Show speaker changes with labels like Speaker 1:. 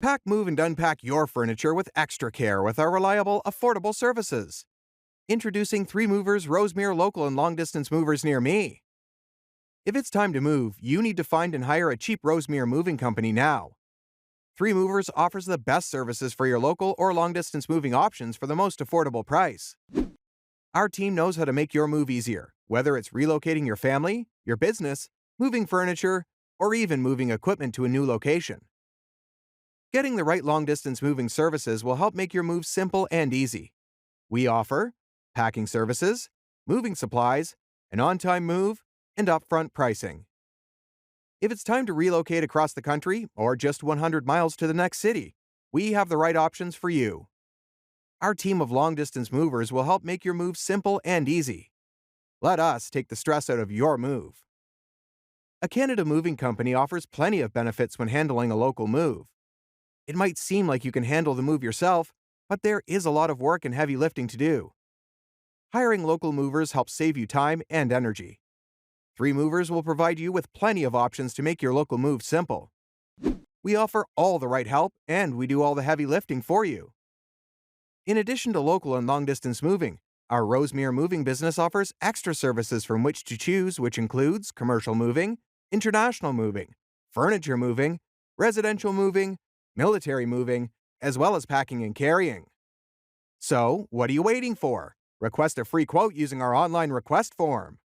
Speaker 1: Pack, move, and unpack your furniture with extra care with our reliable, affordable services. Introducing 3 Movers Rosemere local and long distance movers near me. If it's time to move, you need to find and hire a cheap Rosemere moving company now. 3 Movers offers the best services for your local or long distance moving options for the most affordable price. Our team knows how to make your move easier, whether it's relocating your family, your business, moving furniture, or even moving equipment to a new location. Getting the right long-distance moving services will help make your move simple and easy. We offer packing services, moving supplies, an on-time move, and upfront pricing. If it's time to relocate across the country or just 100 miles to the next city, we have the right options for you. Our team of long-distance movers will help make your move simple and easy. Let us take the stress out of your move. A Canada Moving Company offers plenty of benefits when handling a local move. It might seem like you can handle the move yourself, but there is a lot of work and heavy lifting to do. Hiring local movers helps save you time and energy. 3 Movers will provide you with plenty of options to make your local move simple. We offer all the right help, and we do all the heavy lifting for you. In addition to local and long-distance moving, our Rosemere moving business offers extra services from which to choose, which includes commercial moving, international moving, furniture moving, residential moving, military moving, as well as packing and carrying. So, what are you waiting for? Request a free quote using our online request form.